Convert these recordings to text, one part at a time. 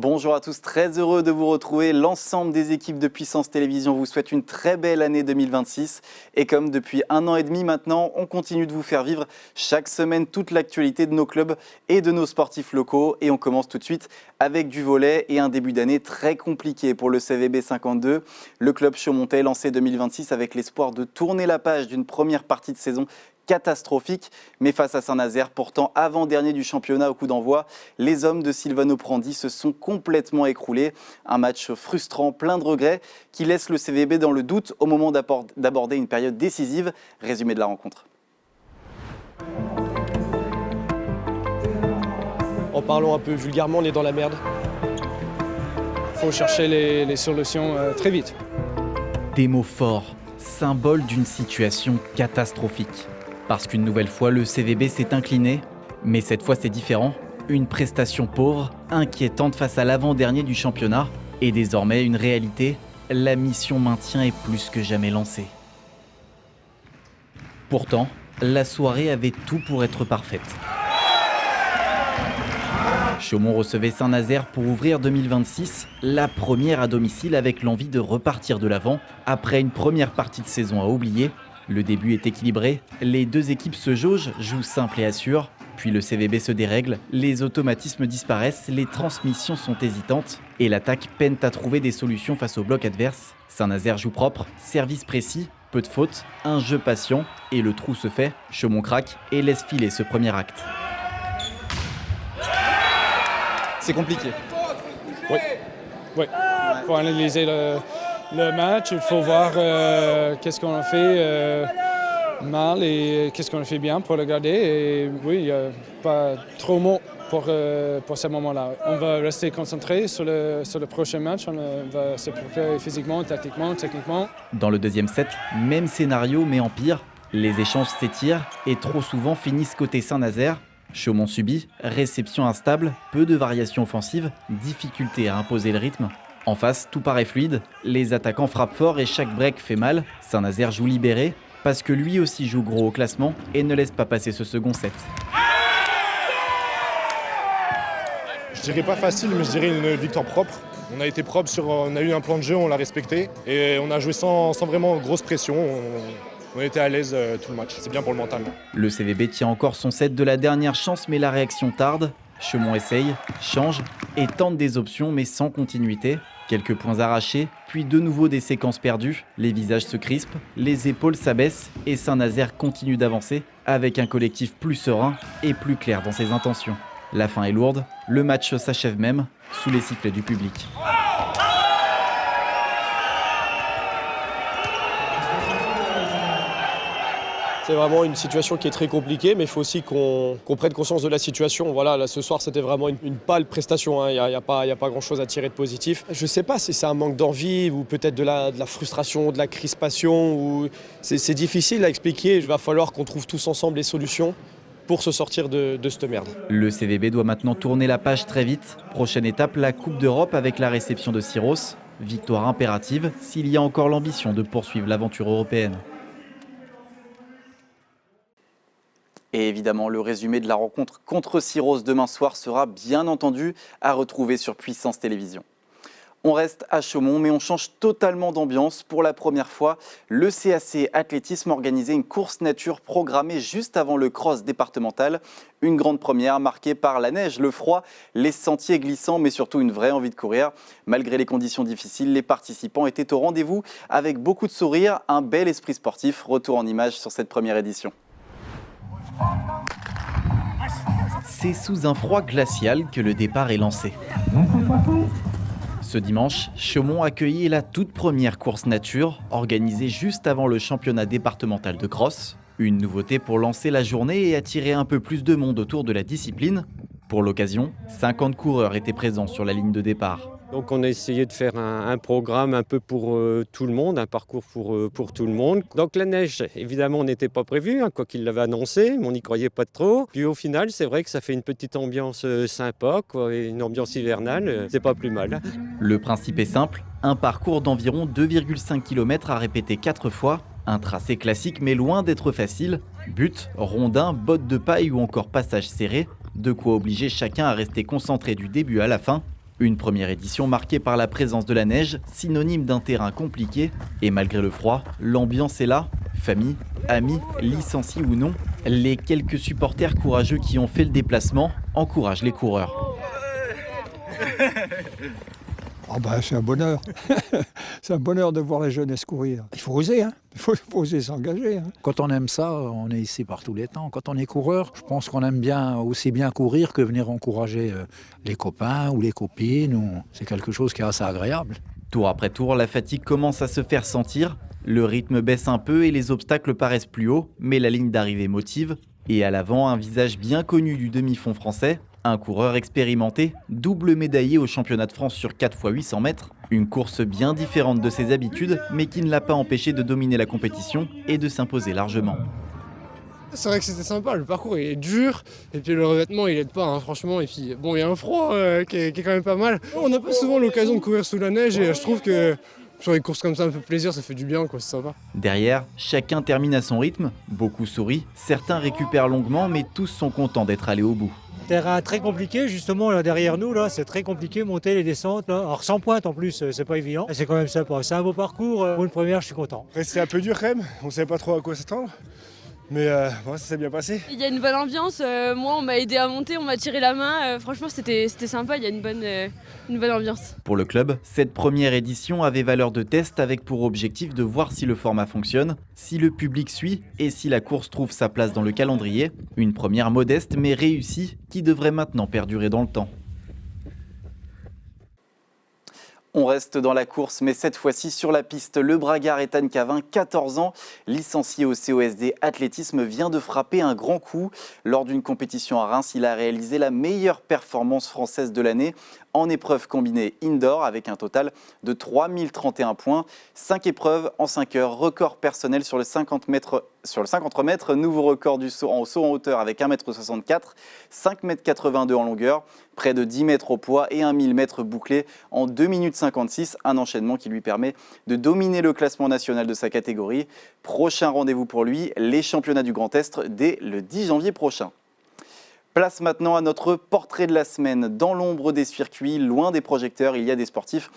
Bonjour à tous, très heureux de vous retrouver. L'ensemble des équipes de Puissance Télévisions vous souhaite une très belle année 2026. Et comme depuis 1 an et demi maintenant, on continue de vous faire vivre chaque semaine toute l'actualité de nos clubs et de nos sportifs locaux. Et on commence tout de suite avec du volley et un début d'année très compliqué pour le CVB 52. Le club Chaumontais lancé 2026 avec l'espoir de tourner la page d'une première partie de saison catastrophique, mais face à Saint-Nazaire, pourtant avant-dernier du championnat au coup d'envoi, les hommes de Silvano Prandi se sont complètement écroulés. Un match frustrant, plein de regrets, qui laisse le CVB dans le doute au moment d'aborder une période décisive. Résumé de la rencontre. En parlant un peu vulgairement, on est dans la merde. Il faut chercher les solutions très vite. Des mots forts, symbole d'une situation catastrophique. Parce qu'une nouvelle fois, le CVB s'est incliné, mais cette fois c'est différent. Une prestation pauvre, inquiétante face à l'avant-dernier du championnat, et désormais une réalité, la mission maintien est plus que jamais lancée. Pourtant, la soirée avait tout pour être parfaite. Chaumont recevait Saint-Nazaire pour ouvrir 2026, la première à domicile avec l'envie de repartir de l'avant. Après une première partie de saison à oublier, le début est équilibré, les deux équipes se jaugent, jouent simple et assure. Puis le CVB se dérègle, les automatismes disparaissent, les transmissions sont hésitantes et l'attaque peine à trouver des solutions face au bloc adverse. Saint-Nazaire joue propre, service précis, peu de fautes, un jeu patient et le trou se fait. Chaumont craque et laisse filer ce premier acte. C'est compliqué. Oui. Il faut analyser le match, il faut voir qu'est-ce qu'on a fait mal et qu'est-ce qu'on a fait bien pour le garder. Et oui, il n'y a pas trop de mots pour ce moment-là. On va rester concentré sur le prochain match, on va se préparer physiquement, tactiquement, techniquement. Dans le deuxième set, même scénario mais en pire. Les échanges s'étirent et trop souvent finissent côté Saint-Nazaire. Chaumont subit, réception instable, peu de variations offensives, difficulté à imposer le rythme. En face, tout paraît fluide, les attaquants frappent fort et chaque break fait mal. Saint-Nazaire joue libéré, parce que lui aussi joue gros au classement et ne laisse pas passer ce second set. Je dirais pas facile, mais je dirais une victoire propre. On a été propre, on a eu un plan de jeu, on l'a respecté et on a joué sans vraiment grosse pression. On était à l'aise tout le match, c'est bien pour le mental. Le CVB tient encore son set de la dernière chance, mais la réaction tarde. Chaumont essaye, change et tente des options, mais sans continuité. Quelques points arrachés, puis de nouveau des séquences perdues. Les visages se crispent, les épaules s'abaissent et Saint-Nazaire continue d'avancer avec un collectif plus serein et plus clair dans ses intentions. La fin est lourde, le match s'achève même sous les sifflets du public. C'est vraiment une situation qui est très compliquée, mais il faut aussi qu'on prenne conscience de la situation. Voilà, là, ce soir, c'était vraiment une pâle prestation. Il n'y a pas grand-chose à tirer de positif. Je ne sais pas si c'est un manque d'envie ou peut-être de la frustration, de la crispation. C'est difficile à expliquer. Il va falloir qu'on trouve tous ensemble les solutions pour se sortir de cette merde. Le CVB doit maintenant tourner la page très vite. Prochaine étape, la Coupe d'Europe avec la réception de Syros. Victoire impérative s'il y a encore l'ambition de poursuivre l'aventure européenne. Et évidemment, le résumé de la rencontre contre Syros demain soir sera bien entendu à retrouver sur Puissance Télévisions. On reste à Chaumont, mais on change totalement d'ambiance. Pour la première fois, le CAC Athlétisme organisait une course nature programmée juste avant le cross départemental. Une grande première marquée par la neige, le froid, les sentiers glissants, mais surtout une vraie envie de courir. Malgré les conditions difficiles, les participants étaient au rendez-vous avec beaucoup de sourires, un bel esprit sportif. Retour en images sur cette première édition. C'est sous un froid glacial que le départ est lancé. Ce dimanche, Chaumont accueillait la toute première course nature, organisée juste avant le championnat départemental de cross. Une nouveauté pour lancer la journée et attirer un peu plus de monde autour de la discipline. Pour l'occasion, 50 coureurs étaient présents sur la ligne de départ. Donc on a essayé de faire un programme un peu pour tout le monde, un parcours pour tout le monde. Donc la neige, évidemment, on n'était pas prévu, quoi qu'il l'avait annoncé, mais on n'y croyait pas trop. Puis au final, c'est vrai que ça fait une petite ambiance sympa, une ambiance hivernale, c'est pas plus mal. Le principe est simple, un parcours d'environ 2,5 km à répéter 4 fois. Un tracé classique mais loin d'être facile. But, rondins, bottes de paille ou encore passage serré. De quoi obliger chacun à rester concentré du début à la fin. Une première édition marquée par la présence de la neige, synonyme d'un terrain compliqué. Et malgré le froid, l'ambiance est là. Famille, amis, licenciés ou non, les quelques supporters courageux qui ont fait le déplacement encouragent les coureurs. Oh ben, c'est un bonheur. C'est un bonheur de voir la jeunesse courir. Il faut oser, hein. Il faut oser s'engager. Hein. Quand on aime ça, on est ici par tous les temps. Quand on est coureur, je pense qu'on aime bien aussi bien courir que venir encourager les copains ou les copines. C'est quelque chose qui est assez agréable. Tour après tour, la fatigue commence à se faire sentir. Le rythme baisse un peu et les obstacles paraissent plus hauts, mais la ligne d'arrivée motive. Et à l'avant, un visage bien connu du demi-fond français. Un coureur expérimenté, double médaillé au championnat de France sur 4 x 800 mètres. Une course bien différente de ses habitudes, mais qui ne l'a pas empêché de dominer la compétition et de s'imposer largement. C'est vrai que c'était sympa, le parcours il est dur, et puis le revêtement il aide pas, hein, franchement. Et puis bon, il y a un froid qui est quand même pas mal. On n'a pas souvent l'occasion de courir sous la neige, et je trouve que sur les courses comme ça, un peu plaisir, ça fait du bien, quoi, c'est sympa. Derrière, chacun termine à son rythme, beaucoup sourient, certains récupèrent longuement, mais tous sont contents d'être allés au bout. Terrain très compliqué, justement, là derrière nous, là, c'est très compliqué, monter les descentes. Là. Alors sans pointe en plus, c'est pas évident. C'est quand même sympa. C'est un beau parcours. Pour une première, je suis content. C'était un peu dur quand même, on savait pas trop à quoi s'attendre. Mais bon, ça s'est bien passé. Il y a une bonne ambiance, moi on m'a aidé à monter, on m'a tiré la main, franchement c'était sympa, il y a une bonne ambiance. Pour le club, cette première édition avait valeur de test avec pour objectif de voir si le format fonctionne, si le public suit et si la course trouve sa place dans le calendrier. Une première modeste mais réussie qui devrait maintenant perdurer dans le temps. On reste dans la course, mais cette fois-ci sur la piste. Le bragard Ethan Cavin, 14 ans, licencié au COSD Athlétisme, vient de frapper un grand coup. Lors d'une compétition à Reims, il a réalisé la meilleure performance française de l'année en épreuve combinée indoor avec un total de 3031 points. 5 épreuves en 5 heures, record personnel sur le 50 mètres. Sur le 50 mètres, nouveau record du saut en hauteur avec 1,64 m, 5,82 m en longueur, près de 10 mètres au poids et un 1000 mètres bouclé en 2 minutes 56, un enchaînement qui lui permet de dominer le classement national de sa catégorie. Prochain rendez-vous pour lui, les championnats du Grand Est dès le 10 janvier prochain. Place maintenant à notre portrait de la semaine. Dans l'ombre des circuits, loin des projecteurs, il y a des sportifs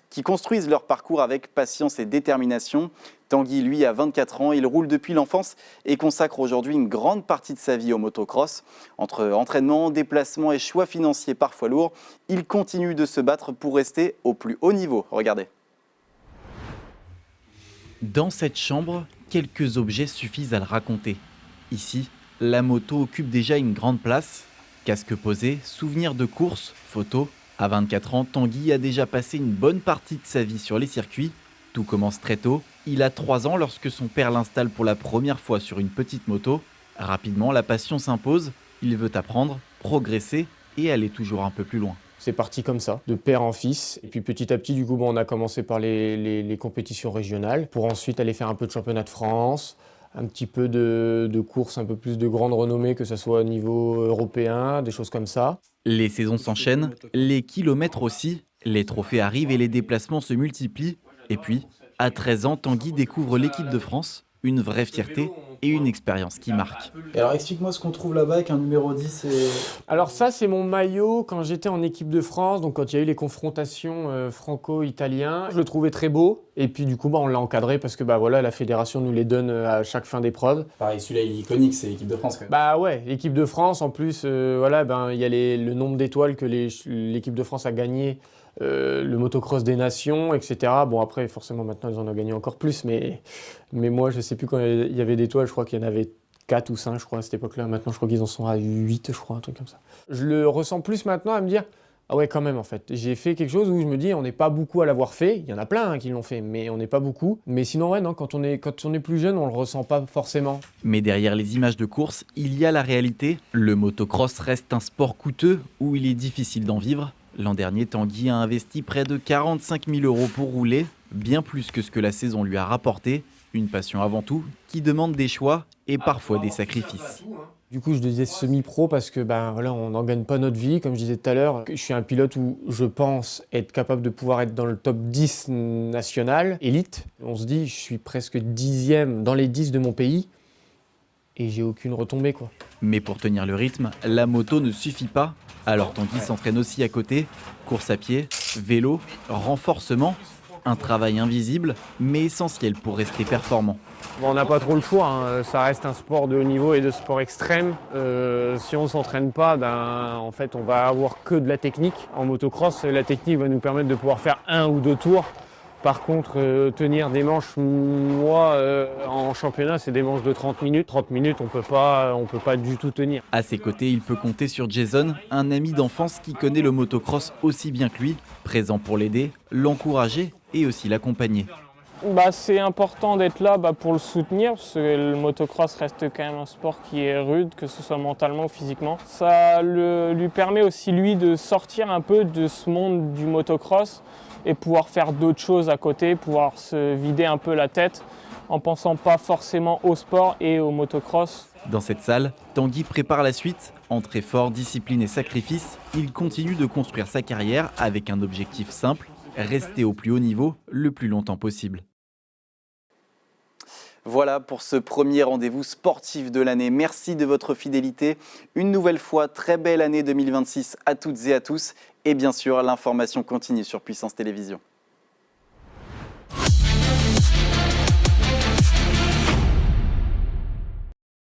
qui construisent leur parcours avec patience et détermination. Tanguy, lui, a 24 ans, il roule depuis l'enfance et consacre aujourd'hui une grande partie de sa vie au motocross. Entre entraînement, déplacement et choix financiers parfois lourds, il continue de se battre pour rester au plus haut niveau. Regardez. Dans cette chambre, quelques objets suffisent à le raconter. Ici, la moto occupe déjà une grande place. Casque posé, souvenirs de course, photos. À 24 ans, Tanguy a déjà passé une bonne partie de sa vie sur les circuits. Tout commence très tôt. Il a 3 ans lorsque son père l'installe pour la première fois sur une petite moto. Rapidement, la passion s'impose. Il veut apprendre, progresser et aller toujours un peu plus loin. C'est parti comme ça, de père en fils. Et puis petit à petit, du coup, on a commencé par les compétitions régionales pour ensuite aller faire un peu de championnat de France, un petit peu de courses, un peu plus de grande renommée, que ce soit au niveau européen, des choses comme ça. Les saisons s'enchaînent, les kilomètres aussi, les trophées arrivent et les déplacements se multiplient. Et puis, à 13 ans, Tanguy découvre l'équipe de France, une vraie fierté et une expérience qui marque. Et alors explique-moi ce qu'on trouve là-bas avec un numéro 10 et... Alors ça, c'est mon maillot quand j'étais en équipe de France, donc quand il y a eu les confrontations franco-italiens. Je le trouvais très beau et puis du coup on l'a encadré parce que voilà, la fédération nous les donne à chaque fin d'épreuve. Pareil, celui-là il est iconique, c'est l'équipe de France quand même. Bah ouais, l'équipe de France en plus, il y a le nombre d'étoiles que l'équipe de France a gagné. Le motocross des nations, etc. Bon, après, forcément, maintenant, ils en ont gagné encore plus, mais moi, je ne sais plus quand il y avait d'étoiles, je crois qu'il y en avait 4 ou 5, je crois, à cette époque-là. Maintenant, je crois qu'ils en sont à 8, je crois, un truc comme ça. Je le ressens plus maintenant à me dire, ah ouais, quand même, en fait. J'ai fait quelque chose où je me dis, on n'est pas beaucoup à l'avoir fait. Il y en a plein qui l'ont fait, mais on n'est pas beaucoup. Mais sinon, ouais, non, quand on est plus jeune, on ne le ressent pas forcément. Mais derrière les images de course, il y a la réalité. Le motocross reste un sport coûteux où il est difficile d'en vivre. L'an dernier, Tanguy a investi près de 45 000 € pour rouler, bien plus que ce que la saison lui a rapporté. Une passion avant tout, qui demande des choix et parfois des sacrifices. Du coup, je disais semi-pro parce que on n'en gagne pas notre vie. Comme je disais tout à l'heure, je suis un pilote où je pense être capable de pouvoir être dans le top 10 national, élite. On se dit, je suis presque 10e dans les 10 de mon pays et j'ai aucune retombée, quoi. Mais pour tenir le rythme, la moto ne suffit pas. Alors Tanguy s'entraîne aussi à côté, course à pied, vélo, renforcement, un travail invisible mais essentiel pour rester performant. Bon, on n'a pas trop le choix, hein. Ça reste un sport de haut niveau et de sport extrême. Si on ne s'entraîne pas, en fait, on va avoir que de la technique. En motocross, la technique va nous permettre de pouvoir faire 1 ou 2 tours. Par contre, tenir des manches, moi, en championnat, c'est des manches de 30 minutes. 30 minutes, on peut pas du tout tenir. À ses côtés, il peut compter sur Jason, un ami d'enfance qui connaît le motocross aussi bien que lui, présent pour l'aider, l'encourager et aussi l'accompagner. C'est important d'être là pour le soutenir, parce que le motocross reste quand même un sport qui est rude, que ce soit mentalement ou physiquement. Ça lui permet aussi, lui, de sortir un peu de ce monde du motocross et pouvoir faire d'autres choses à côté, pouvoir se vider un peu la tête en pensant pas forcément au sport et au motocross. Dans cette salle, Tanguy prépare la suite. Entre effort, discipline et sacrifice, il continue de construire sa carrière avec un objectif simple, rester au plus haut niveau le plus longtemps possible. Voilà pour ce premier rendez-vous sportif de l'année. Merci de votre fidélité. Une nouvelle fois, très belle année 2026 à toutes et à tous. Et bien sûr, l'information continue sur Puissance Télévisions.